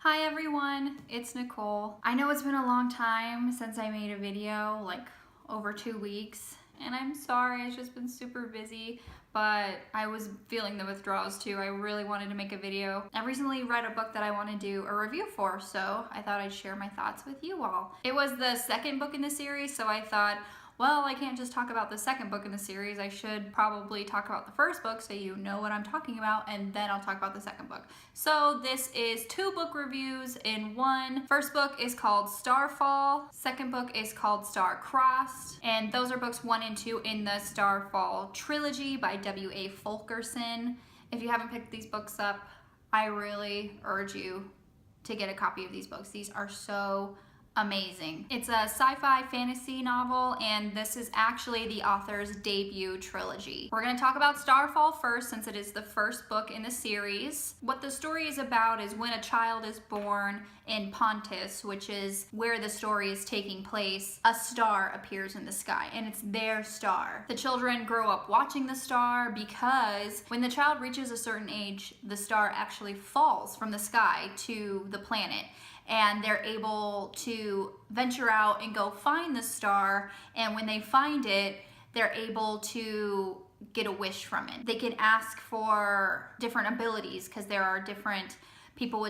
Hi everyone, it's Nicole. I know it's been a long time since I made a video, like over 2 weeks, and I'm sorry, it's just been super busy, but I was feeling the withdrawals too. I really wanted to make a video. I recently read a book that I want to do a review for, so I thought I'd share my thoughts with you all. It was the second book in the series, so I thought, well, I can't just talk about the second book in the series. I should probably talk about the first book so you know what I'm talking about, and then I'll talk about the second book. So this is 2 book reviews in one. First book is called Starfall. Second book is called Star-Crossed. And those are books 1 and 2 in the Starfall Trilogy by W.A. Fulkerson. If you haven't picked these books up, I really urge you to get a copy of these books. These are so amazing. It's a sci-fi fantasy novel, and this is actually the author's debut trilogy. We're going to talk about Starfall first, since it is the first book in the series. What the story is about is when a child is born in Pontus, which is where the story is taking place, a star appears in the sky, and it's their star. The children grow up watching the star because when the child reaches a certain age, the star actually falls from the sky to the planet, and they're able to venture out and go find the star, and when they find it, they're able to get a wish from it. They can ask for different abilities because there are different people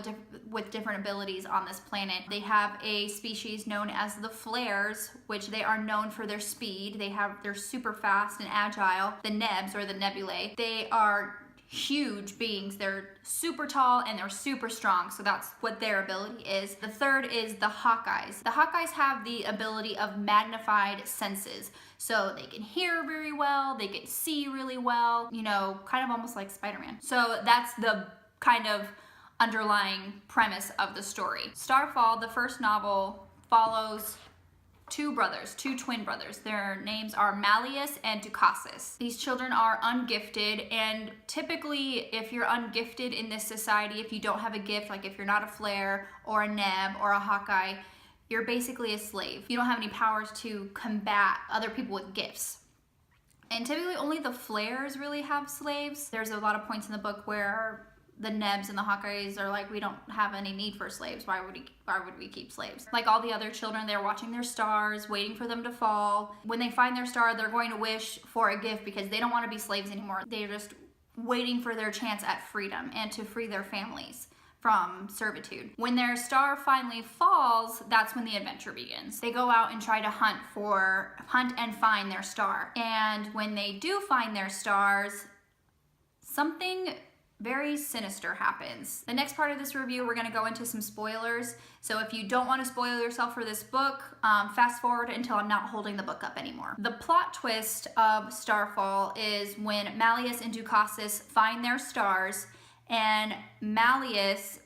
with different abilities on this planet. They have a species known as the Flares, which they are known for their speed. They're super fast and agile. The Nebs, or the Nebulae, they are huge beings. They're super tall and they're super strong, so that's what their ability is. The third is the Hawkeyes. The Hawkeyes have the ability of magnified senses, so they can hear very well, they can see really well, you know, kind of almost like Spider-Man. So that's the kind of underlying premise of the story. Starfall, the first novel, follows 2 twin brothers. Their names are Malleus and Dukassus. These children are ungifted, and typically if you're ungifted in this society, if you don't have a gift, like if you're not a Flare or a Neb or a Hawkeye, you're basically a slave. You don't have any powers to combat other people with gifts. And typically only the Flares really have slaves. There's a lot of points in the book where the Nebs and the Hawkeyes are like, we don't have any need for slaves. Why would we keep slaves? Like all the other children, they're watching their stars, waiting for them to fall. When they find their star, they're going to wish for a gift because they don't want to be slaves anymore. They're just waiting for their chance at freedom and to free their families from servitude. When their star finally falls, that's when the adventure begins. They go out and try to hunt and find their star. And when they do find their stars, something very sinister happens. The next part of this review, we're going to go into some spoilers. So if you don't want to spoil yourself for this book, fast forward until I'm not holding the book up anymore. The plot twist of Starfall is when Malleus and Dukassus find their stars, and Malleus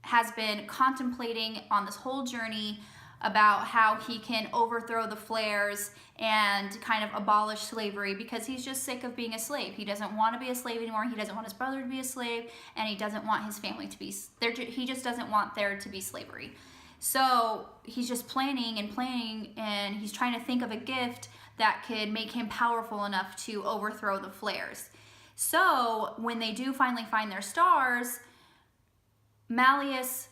has been contemplating on this whole journey about how he can overthrow the Flares and kind of abolish slavery, because he's just sick of being a slave. He doesn't want to be a slave anymore. He doesn't want his brother to be a slave, and he doesn't want his family to be there. He just doesn't want there to be slavery. So he's just planning, and he's trying to think of a gift that could make him powerful enough to overthrow the Flares. So when they do finally find their stars, Malleus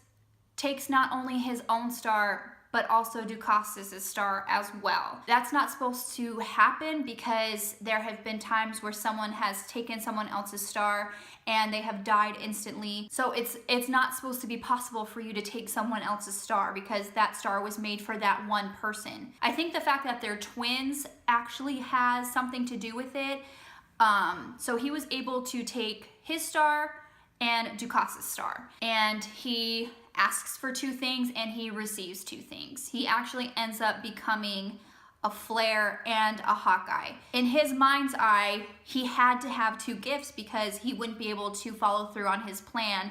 takes not only his own star, but also Dukassus' star as well. That's not supposed to happen because there have been times where someone has taken someone else's star and they have died instantly. So it's not supposed to be possible for you to take someone else's star because that star was made for that one person. I think the fact that they're twins actually has something to do with it. So he was able to take his star and Dukassus' star, and he asks for 2 things and he receives 2 things. He actually ends up becoming a Flare and a Hawkeye. In his mind's eye, he had to have 2 gifts because he wouldn't be able to follow through on his plan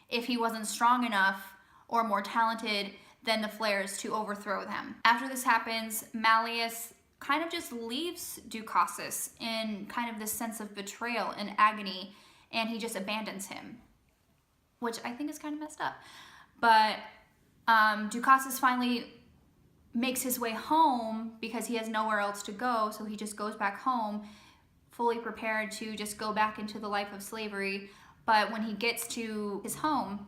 if he wasn't strong enough or more talented than the Flares to overthrow them. After this happens, Malleus kind of just leaves Dukassus in kind of this sense of betrayal and agony, and he just abandons him, which I think is kind of messed up. But Dukassus finally makes his way home because he has nowhere else to go, so he just goes back home fully prepared to just go back into the life of slavery. But when he gets to his home,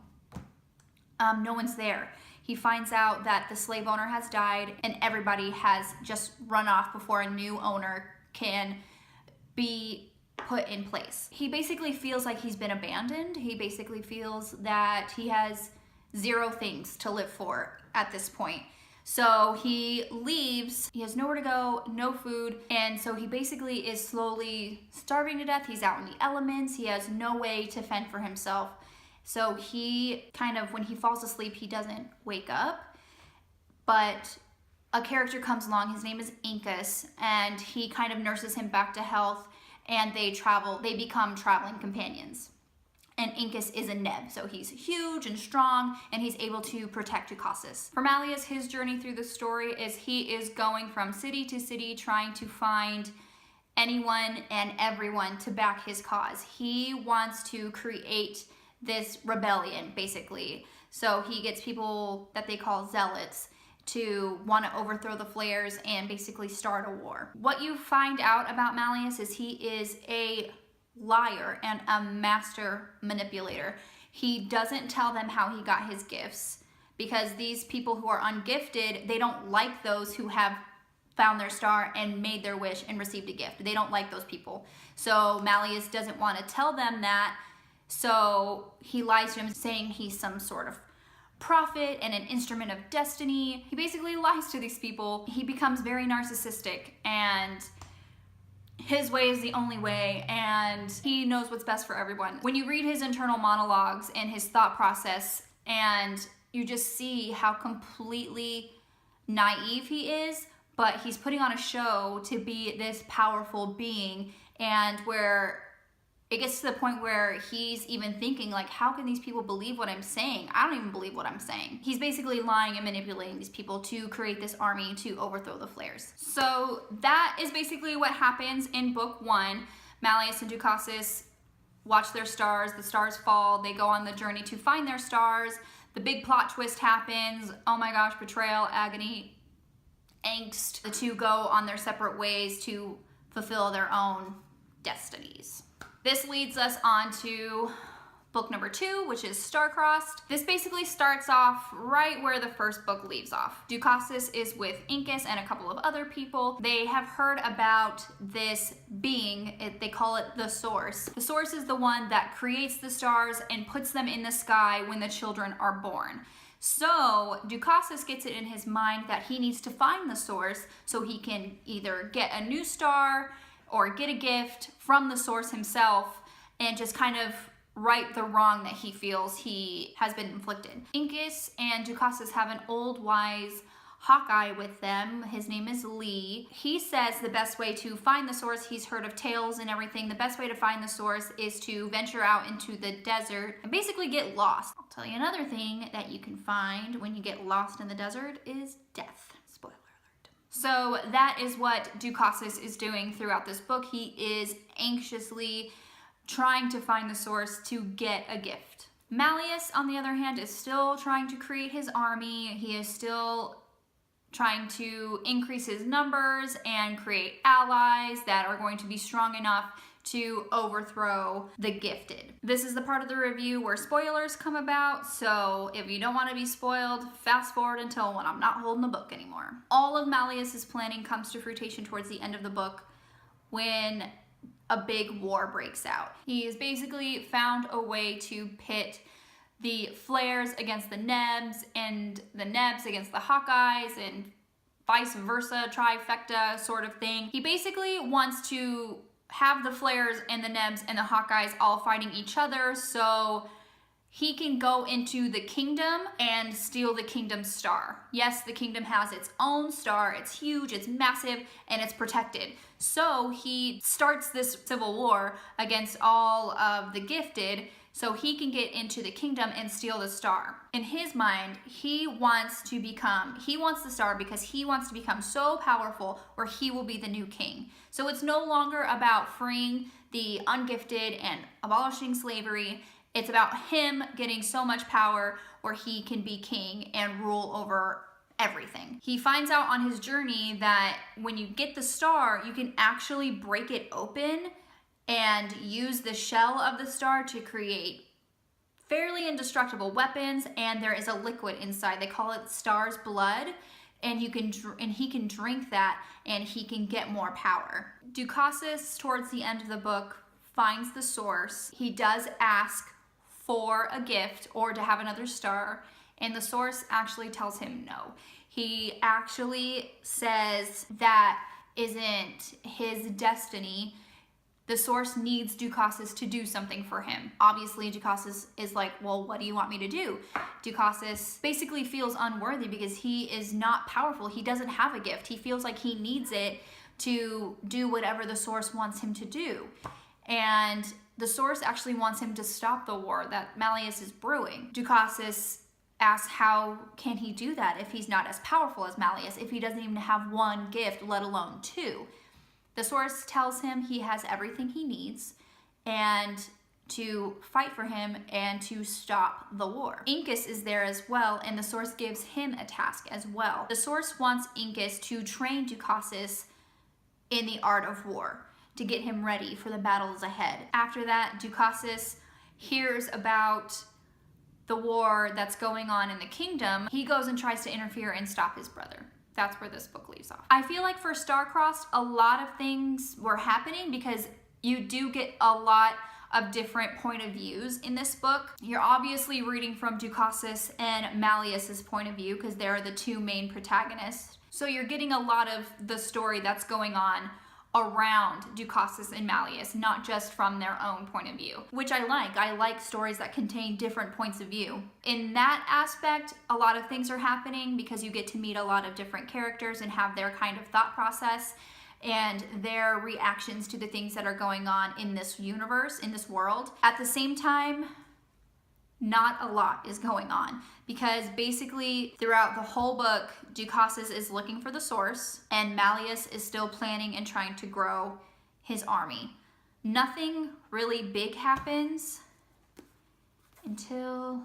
no one's there. He finds out that the slave owner has died and everybody has just run off before a new owner can be put in place. He basically feels like he's been abandoned. He basically feels that he has zero things to live for at this point. So he leaves, he has nowhere to go, no food, and so he basically is slowly starving to death. He's out in the elements, he has no way to fend for himself. So he kind of, when he falls asleep, he doesn't wake up, but a character comes along, his name is Incus, and he kind of nurses him back to health, and they become traveling companions. And Incus is a Neb, so he's huge and strong, and he's able to protect Dukakis. For Malleus, his journey through the story is he is going from city to city trying to find anyone and everyone to back his cause. He wants to create this rebellion, basically. So he gets people that they call zealots to want to overthrow the Flares and basically start a war. What you find out about Malleus is he is a liar and a master manipulator. He doesn't tell them how he got his gifts, because these people who are ungifted, they don't like those who have found their star and made their wish and received a gift. They don't like those people. So Malleus doesn't want to tell them that, so he lies to them saying he's some sort of prophet and an instrument of destiny. He basically lies to these people. He becomes very narcissistic, and his way is the only way, and he knows what's best for everyone. When you read his internal monologues and his thought process, and you just see how completely naive he is, but he's putting on a show to be this powerful being, and where it gets to the point where he's even thinking, like, how can these people believe what I'm saying? I don't even believe what I'm saying. He's basically lying and manipulating these people to create this army to overthrow the Flares. So that is basically what happens in book 1. Malleus and Dukakis watch their stars. The stars fall. They go on the journey to find their stars. The big plot twist happens. Oh my gosh, betrayal, agony, angst. The two go on their separate ways to fulfill their own destinies. This leads us on to book number 2, which is Star-Crossed. This basically starts off right where the first book leaves off. Dukakis is with Incus and a couple of other people. They have heard about this being, they call it the Source. The Source is the one that creates the stars and puts them in the sky when the children are born. So Dukakis gets it in his mind that he needs to find the Source so he can either get a new star or get a gift from the Source himself and just kind of right the wrong that he feels he has been inflicted. Incus and Dukakis have an old wise Hawkeye with them. His name is Lee. He says the best way to find the Source, he's heard of tales and everything, the best way to find the Source is to venture out into the desert and basically get lost. I'll tell you another thing that you can find when you get lost in the desert is death. So that is what Dukakis is doing throughout this book. He is anxiously trying to find the Source to get a gift. Malleus, on the other hand, is still trying to create his army. He is still trying to increase his numbers and create allies that are going to be strong enough to overthrow the gifted. This is the part of the review where spoilers come about, so if you don't want to be spoiled, fast forward until when I'm not holding the book anymore. All of Malleus's planning comes to fruition towards the end of the book when a big war breaks out. He has basically found a way to pit the Flares against the Nebs and the Nebs against the Hawkeyes and vice versa, trifecta sort of thing. He basically wants to have the Flares and the Nebs and the Hawkeyes all fighting each other so he can go into the kingdom and steal the kingdom's star. Yes, the kingdom has its own star. It's huge, it's massive, and it's protected. So he starts this civil war against all of the gifted so he can get into the kingdom and steal the star. In his mind, he wants the star because he wants to become so powerful where he will be the new king. So it's no longer about freeing the ungifted and abolishing slavery. It's about him getting so much power where he can be king and rule over everything. He finds out on his journey that when you get the star, you can actually break it open and use the shell of the star to create fairly indestructible weapons, and there is a liquid inside. They call it Star's blood, and he can drink that, and he can get more power. Dukassus, towards the end of the book, finds the source. He does ask for a gift or to have another star, and the source actually tells him no. He actually says that isn't his destiny. The source needs Dukassus to do something for him. Obviously, Dukassus is like, well, what do you want me to do? Dukassus basically feels unworthy because he is not powerful. He doesn't have a gift. He feels like he needs it to do whatever the source wants him to do. And the source actually wants him to stop the war that Malleus is brewing. Dukassus asks how can he do that if he's not as powerful as Malleus, if he doesn't even have one gift, let alone two. The source tells him he has everything he needs and to fight for him and to stop the war. Incus is there as well, and the source gives him a task as well. The source wants Incus to train Dukassus in the art of war to get him ready for the battles ahead. After that, Dukassus hears about the war that's going on in the kingdom. He goes and tries to interfere and stop his brother. That's where this book leaves off. I feel like for Star-Crossed, a lot of things were happening because you do get a lot of different point of views in this book. You're obviously reading from Dukassus and Malleus's point of view because they're the two main protagonists. So you're getting a lot of the story that's going on around Dukassus and Malleus, not just from their own point of view, which I like. I like stories that contain different points of view. In that aspect, a lot of things are happening because you get to meet a lot of different characters and have their kind of thought process and their reactions to the things that are going on in this universe, in this world. At the same time, not a lot is going on because basically throughout the whole book, Dukassus is looking for the source and Malleus is still planning and trying to grow his army. Nothing really big happens until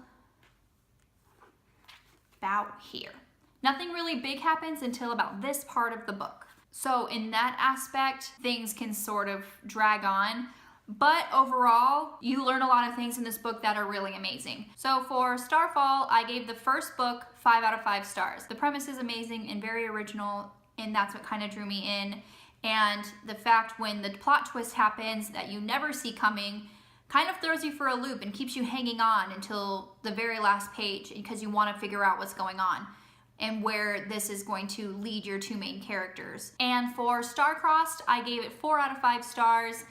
about here. Nothing really big happens until about this part of the book. So in that aspect, things can sort of drag on. But overall, you learn a lot of things in this book that are really amazing. So for Starfall, I gave the first book 5 out of 5 stars. The premise is amazing and very original, and that's what kind of drew me in. And the fact when the plot twist happens that you never see coming kind of throws you for a loop and keeps you hanging on until the very last page because you want to figure out what's going on and where this is going to lead your two main characters. And for Star-Crossed, I gave it 4 out of 5 stars.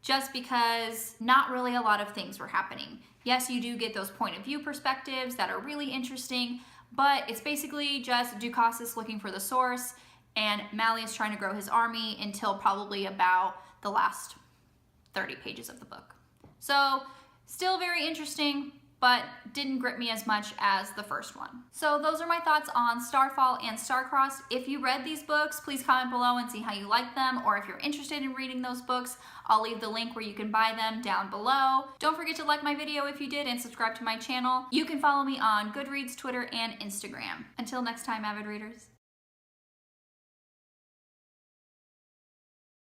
Just because not really a lot of things were happening. Yes, you do get those point of view perspectives that are really interesting, but it's basically just Dukassus looking for the source and Malleus trying to grow his army until probably about the last 30 pages of the book. So still very interesting, but didn't grip me as much as the first one. So those are my thoughts on Starfall and Star-Crossed. If you read these books, please comment below and see how you like them, or if you're interested in reading those books, I'll leave the link where you can buy them down below. Don't forget to like my video if you did and subscribe to my channel. You can follow me on Goodreads, Twitter, and Instagram. Until next time, avid readers.